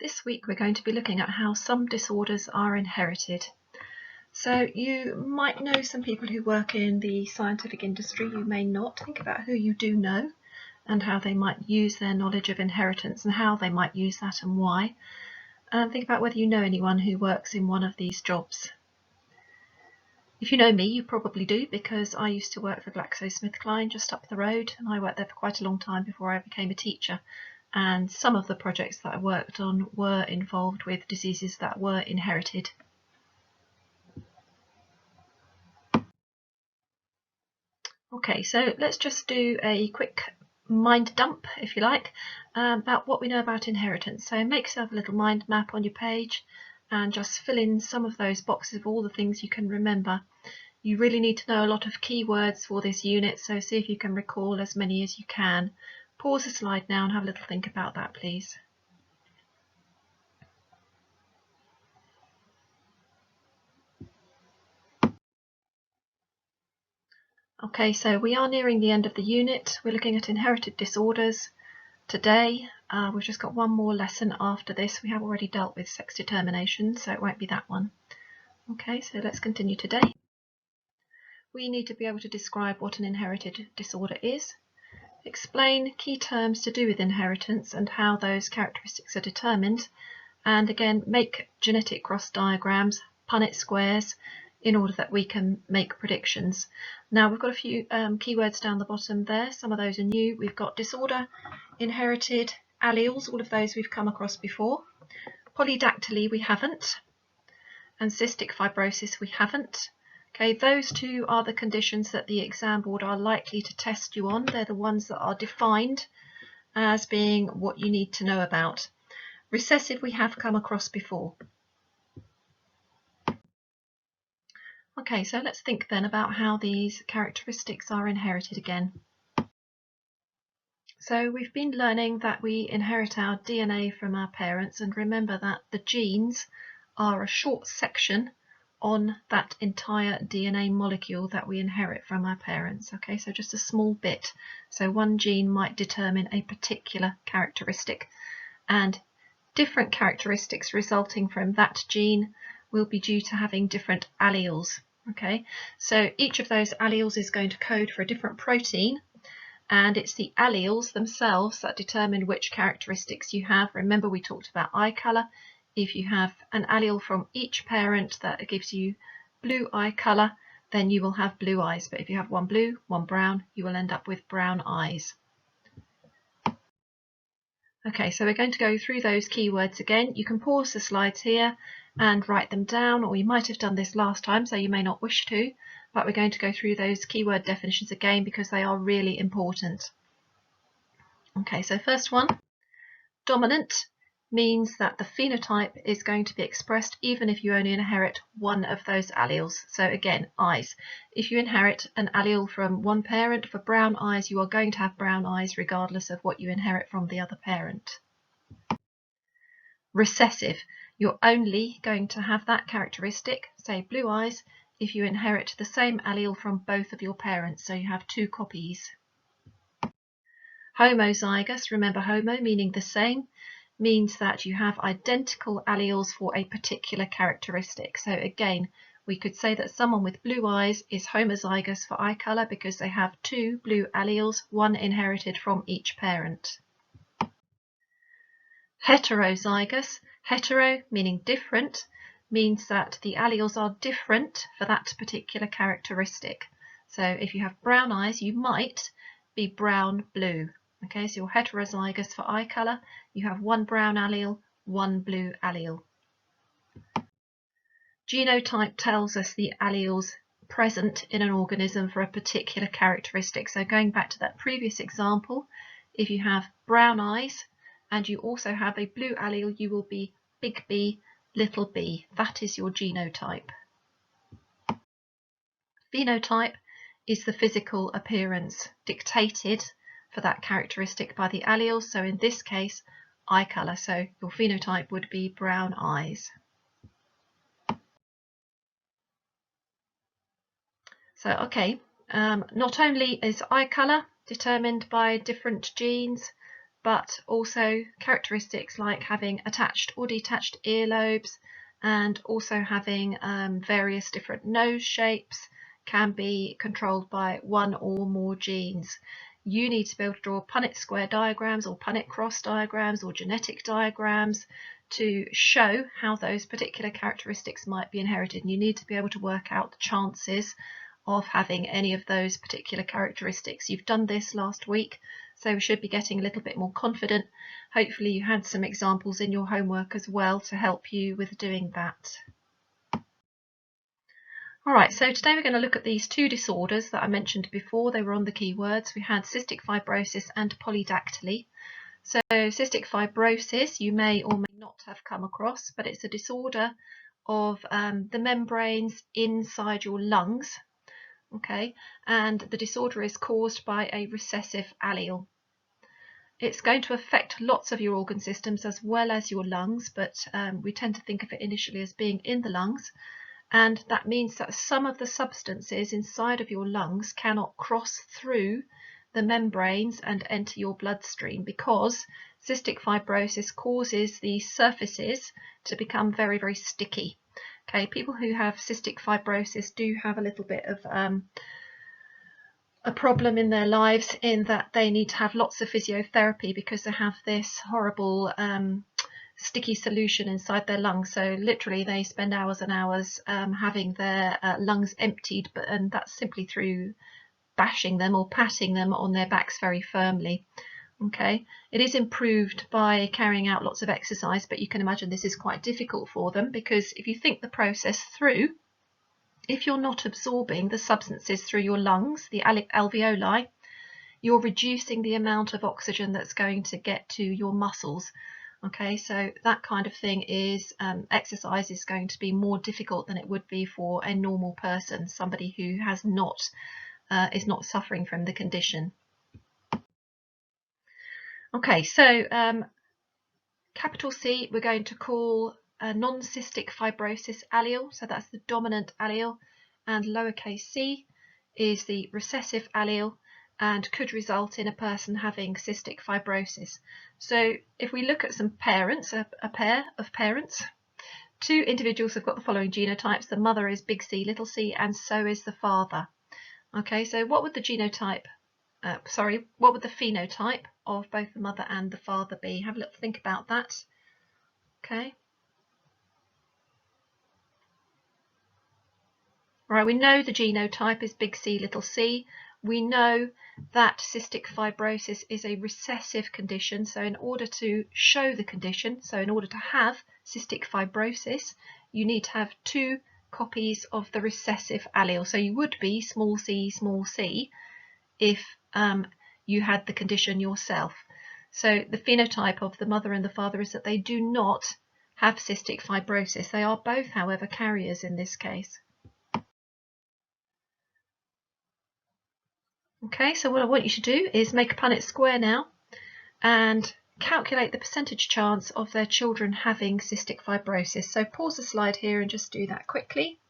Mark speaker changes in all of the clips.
Speaker 1: This week we're going to be looking at how some disorders are inherited. So you might know some people who work in the scientific industry, you may not. Think about who you do know and how they might use their knowledge of inheritance and how they might use that and why. And think about whether you know anyone who works in one of these jobs. If you know me, you probably do, because I used to work for GlaxoSmithKline just up the road, and I worked there for quite a long time before I became a teacher. And some of the projects that I worked on were involved with diseases that were inherited. Okay, so let's just do a quick mind dump, if you like, about what we know about inheritance. So make yourself a little mind map on your page and just fill in some of those boxes of all the things you can remember. You really need to know a lot of keywords for this unit, so see if you can recall as many as you can. Pause the slide now and have a little think about that, please. Okay, so we are nearing the end of the unit. We're looking at inherited disorders today. We've just got one more lesson after this. We have already dealt with sex determination, so it won't be that one. Okay, so let's continue today. We need to be able to describe what an inherited disorder is, explain key terms to do with inheritance and how those characteristics are determined, and again make genetic cross diagrams, Punnett squares, in order that we can make predictions. Now we've got a few keywords down the bottom there. Some of those are new. We've got disorder, inherited, alleles, all of those we've come across before. Polydactyly we haven't, and cystic fibrosis we haven't. Okay, those two are the conditions that the exam board are likely to test you on. They're the ones that are defined as being what you need to know about. Recessive we have come across before. Okay, so let's think then about how these characteristics are inherited again. So we've been learning that we inherit our DNA from our parents, and remember that the genes are a short section on that entire DNA molecule that we inherit from our parents. Okay, so just a small bit. So one gene might determine a particular characteristic, and different characteristics resulting from that gene will be due to having different alleles. Okay, so each of those alleles is going to code for a different protein, and it's the alleles themselves that determine which characteristics you have. Remember, we talked about eye colour. If you have an allele from each parent that gives you blue eye colour, then you will have blue eyes. But if you have one blue, one brown, you will end up with brown eyes. Okay, so we're going to go through those keywords again. You can pause the slides here and write them down, or you might have done this last time, so you may not wish to, but we're going to go through those keyword definitions again because they are really important. Okay, so first one, dominant means that the phenotype is going to be expressed even if you only inherit one of those alleles. So again, eyes. If you inherit an allele from one parent for brown eyes, you are going to have brown eyes regardless of what you inherit from the other parent. Recessive, you're only going to have that characteristic, say blue eyes, if you inherit the same allele from both of your parents, so you have two copies. Homozygous, remember homo meaning the same, means that you have identical alleles for a particular characteristic. So again, we could say that someone with blue eyes is homozygous for eye colour because they have two blue alleles, one inherited from each parent. Heterozygous, hetero meaning different, means that the alleles are different for that particular characteristic. So if you have brown eyes, you might be brown-blue. Okay, so you're heterozygous for eye colour. You have one brown allele, one blue allele. Genotype tells us the alleles present in an organism for a particular characteristic. So going back to that previous example, if you have brown eyes and you also have a blue allele, you will be big B, little b. That is your genotype. Phenotype is the physical appearance dictated for that characteristic by the alleles. So in this case, eye colour. So your phenotype would be brown eyes. So, okay, not only is eye colour determined by different genes, but also characteristics like having attached or detached earlobes, and also having various different nose shapes can be controlled by one or more genes. You need to be able to draw Punnett square diagrams or Punnett cross diagrams or genetic diagrams to show how those particular characteristics might be inherited. And you need to be able to work out the chances of having any of those particular characteristics. You've done this last week, so we should be getting a little bit more confident. Hopefully you had some examples in your homework as well to help you with doing that. Alright, so today we're going to look at these two disorders that I mentioned before. They were on the keywords. We had cystic fibrosis and polydactyly. So cystic fibrosis you may or may not have come across, but it's a disorder of the membranes inside your lungs. Okay, and the disorder is caused by a recessive allele. It's going to affect lots of your organ systems as well as your lungs, but we tend to think of it initially as being in the lungs. And that means that some of the substances inside of your lungs cannot cross through the membranes and enter your bloodstream, because cystic fibrosis causes the surfaces to become very, very sticky. Okay, people who have cystic fibrosis do have a little bit of a problem in their lives, in that they need to have lots of physiotherapy because they have this horrible sticky solution inside their lungs. So literally they spend hours and hours having their lungs emptied, and that's simply through bashing them or patting them on their backs very firmly. Okay, it is improved by carrying out lots of exercise, but you can imagine this is quite difficult for them, because if you think the process through, if you're not absorbing the substances through your lungs, the alveoli, you're reducing the amount of oxygen that's going to get to your muscles. Okay, so that kind of thing is exercise is going to be more difficult than it would be for a normal person, somebody who has not is not suffering from the condition. Okay, so capital C we're going to call a non-cystic fibrosis allele, so that's the dominant allele, and lowercase c is the recessive allele, and could result in a person having cystic fibrosis. So if we look at some parents, a pair of parents, two individuals have got the following genotypes. The mother is big C, little c, and so is the father. Okay, so what would the genotype, what would the phenotype of both the mother and the father be? Have a little think about that. Okay. Right, we know the genotype is big C, little c. We know that cystic fibrosis is a recessive condition, so in order to show the condition, so in order to have cystic fibrosis, you need to have two copies of the recessive allele. So you would be small c if you had the condition yourself. So the phenotype of the mother and the father is that they do not have cystic fibrosis. They are both, however, carriers in this case. Okay, so what I want you to do is make a Punnett square now and calculate the percentage chance of their children having cystic fibrosis. So pause the slide here and just do that quickly.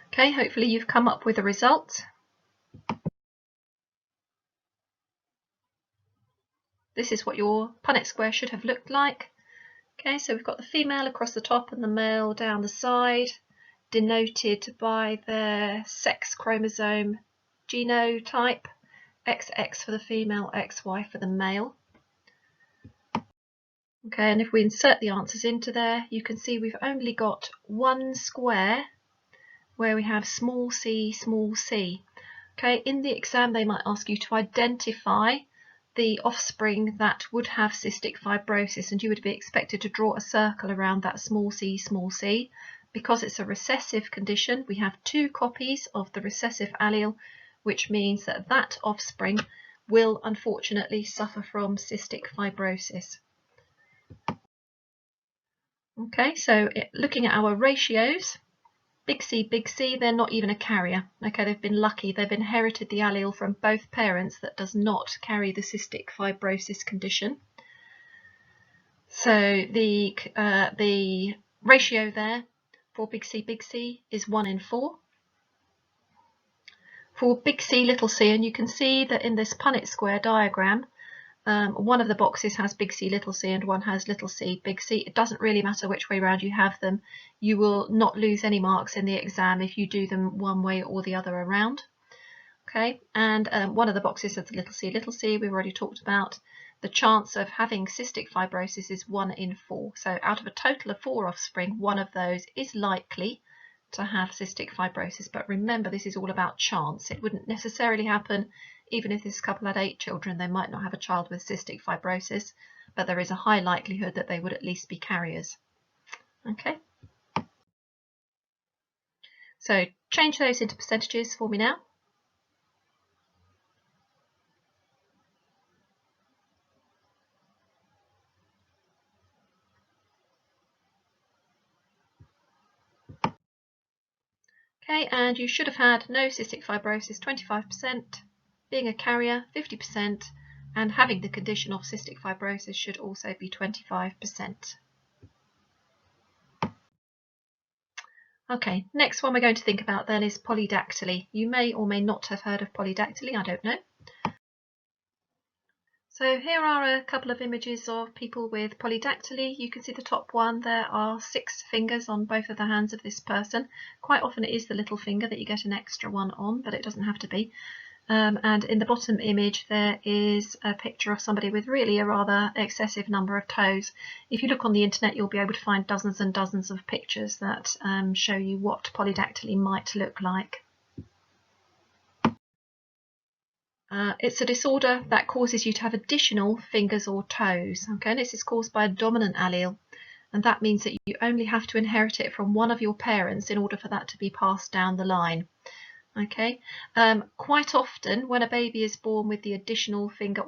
Speaker 1: Okay, hopefully you've come up with a result. This is what your Punnett square should have looked like. Okay, so we've got the female across the top and the male down the side, denoted by their sex chromosome genotype, XX for the female, XY for the male. Okay, and if we insert the answers into there, you can see we've only got one square where we have small c, small c. Okay, in the exam they might ask you to identify the offspring that would have cystic fibrosis, and you would be expected to draw a circle around that small c. Because it's a recessive condition, we have two copies of the recessive allele, which means that that offspring will unfortunately suffer from cystic fibrosis. Okay, so looking at our ratios, big C, they're not even a carrier. Okay, they've been lucky. They've inherited the allele from both parents that does not carry the cystic fibrosis condition. So the ratio there for big C is 1 in 4. for big C, little c, and you can see that in this Punnett square diagram, one of the boxes has big C, little c, and one has little c, big C. It doesn't really matter which way around you have them. You will not lose any marks in the exam if you do them one way or the other around. Okay, and one of the boxes says little c, we've already talked about. The chance of having cystic fibrosis is 1 in 4. So out of a total of 4 offspring, one of those is likely to have cystic fibrosis. But remember, this is all about chance. It wouldn't necessarily happen. Even if this couple had 8 children, they might not have a child with cystic fibrosis, but there is a high likelihood that they would at least be carriers. Okay. So change those into percentages for me now. Okay, and you should have had no cystic fibrosis, 25%, being a carrier, 50%, and having the condition of cystic fibrosis should also be 25%. Okay, next one we're going to think about then is polydactyly. You may or may not have heard of polydactyly, I don't know. So here are a couple of images of people with polydactyly. You can see the top one, there are 6 fingers on both of the hands of this person. Quite often it is the little finger that you get an extra one on, but it doesn't have to be. And in the bottom image there is a picture of somebody with really a rather excessive number of toes. If you look on the internet, you'll be able to find dozens and dozens of pictures that show you what polydactyly might look like. It's a disorder that causes you to have additional fingers or toes. Okay, and this is caused by a dominant allele, and that means that you only have to inherit it from one of your parents in order for that to be passed down the line. Okay, quite often when a baby is born with the additional fingers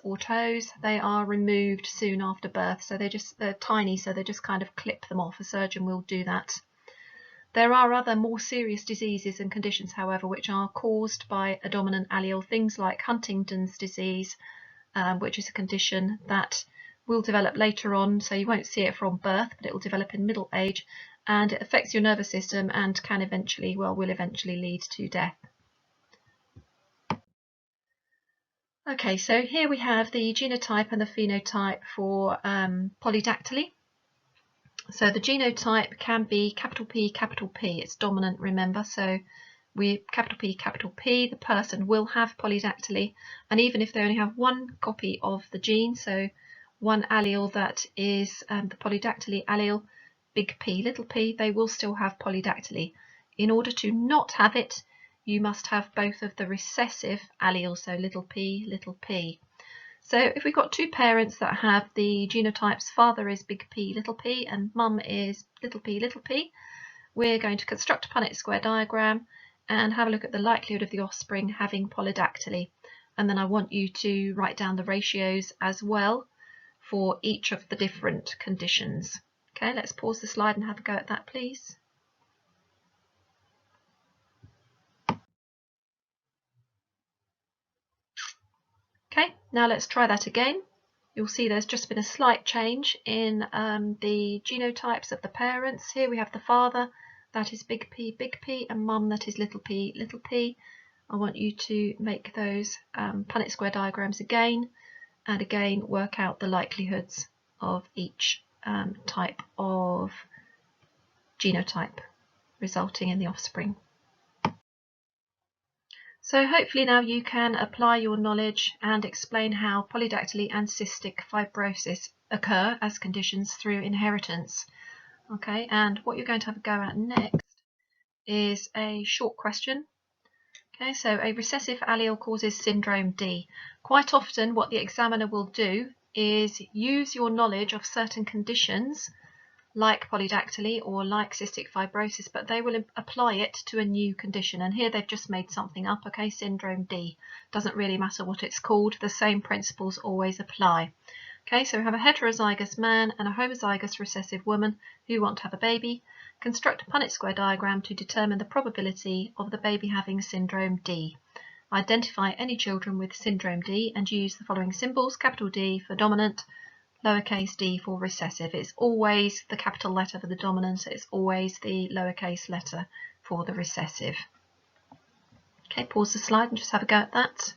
Speaker 1: or toes, they are removed soon after birth. So they're tiny, so they just kind of clip them off. A surgeon will do that. There are other more serious diseases and conditions, however, which are caused by a dominant allele, things like Huntington's disease, which is a condition that will develop later on, so you won't see it from birth, but it will develop in middle age, and it affects your nervous system and can eventually, well, will eventually lead to death. Okay, so here we have the genotype and the phenotype for polydactyly. So the genotype can be capital P, it's dominant, remember, so we capital P, the person will have polydactyly, and even if they only have one copy of the gene, so one allele that is the polydactyly allele, big P, little p, they will still have polydactyly. In order to not have it, you must have both of the recessive alleles, so little p. So if we've got 2 parents that have the genotypes, father is big P, and mum is little p, we're going to construct a Punnett square diagram and have a look at the likelihood of the offspring having polydactyly. And then I want you to write down the ratios as well for each of the different conditions. Okay, let's pause the slide and have a go at that, please. Okay, now let's try that again. You'll see there's just been a slight change in the genotypes of the parents. Here we have the father, that is big P, and mum, that is little p. I want you to make those Punnett square diagrams again, and again work out the likelihoods of each type of genotype resulting in the offspring. So hopefully now you can apply your knowledge and explain how polydactyly and cystic fibrosis occur as conditions through inheritance. Okay, and what you're going to have a go at next is a short question. Okay, so a recessive allele causes syndrome D. Quite often what the examiner will do is use your knowledge of certain conditions like polydactyly or like cystic fibrosis, but they will apply it to a new condition. And here they've just made something up, okay, syndrome D. Doesn't really matter what it's called, the same principles always apply. Okay, so we have a heterozygous man and a homozygous recessive woman who want to have a baby. Construct a Punnett square diagram to determine the probability of the baby having syndrome D. Identify any children with syndrome D and use the following symbols: capital D for dominant, lowercase d for recessive. It's always the capital letter for the dominant, it's always the lowercase letter for the recessive. Okay, pause the slide and just have a go at that.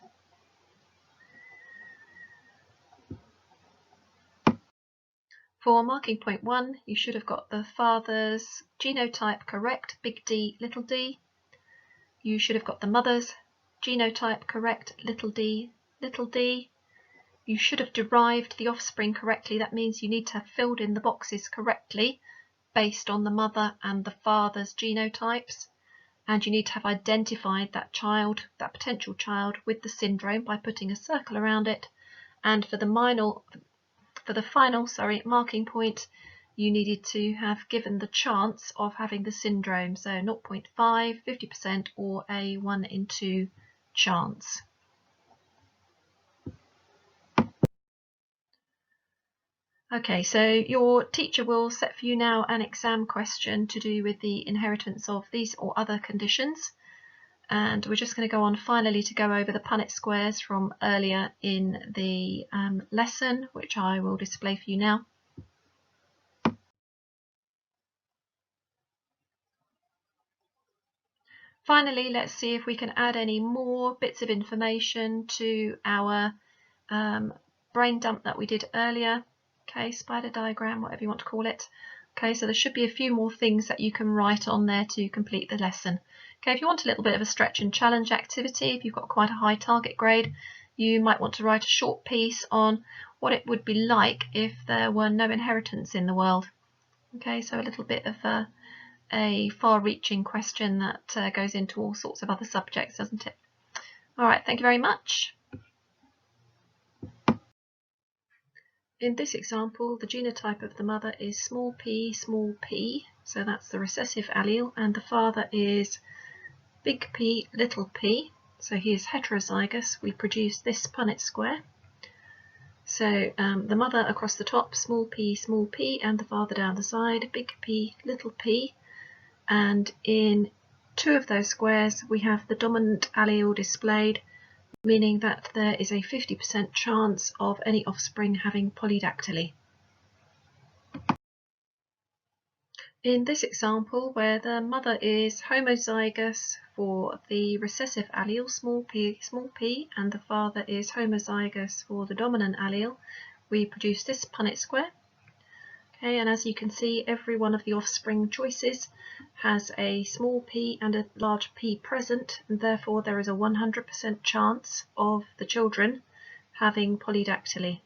Speaker 1: For marking point 1, you should have got the father's genotype correct, big D, little d. You should have got the mother's genotype correct, little d, little d. You should have derived the offspring correctly. That means you need to have filled in the boxes correctly based on the mother and the father's genotypes. And you need to have identified that child, that potential child, with the syndrome by putting a circle around it. And for the final marking point, you needed to have given the chance of having the syndrome, so 0.5, 50%, or a 1 in 2 chance. Okay, so your teacher will set for you now an exam question to do with the inheritance of these or other conditions. And we're just going to go on finally to go over the Punnett squares from earlier in the lesson, which I will display for you now. Finally, let's see if we can add any more bits of information to our brain dump that we did earlier. Okay, spider diagram, whatever you want to call it. Okay, so there should be a few more things that you can write on there to complete the lesson. Okay, if you want a little bit of a stretch and challenge activity, if you've got quite a high target grade, you might want to write a short piece on what it would be like if there were no inheritance in the world. Okay, so a little bit of a far-reaching question that goes into all sorts of other subjects, doesn't it? All right, thank you very much. In this example, the genotype of the mother is small p, so that's the recessive allele, and the father is big P, little p, so he is heterozygous. We produce this Punnett square. So the mother across the top, small p, and the father down the side, big P, little p, and in 2 of those squares we have the dominant allele displayed, meaning that there is a 50% chance of any offspring having polydactyly. In this example, where the mother is homozygous for the recessive allele, small p, and the father is homozygous for the dominant allele, we produce this Punnett square. Okay, and as you can see, every one of the offspring choices has a small p and a large P present, and therefore there is a 100% chance of the children having polydactyly.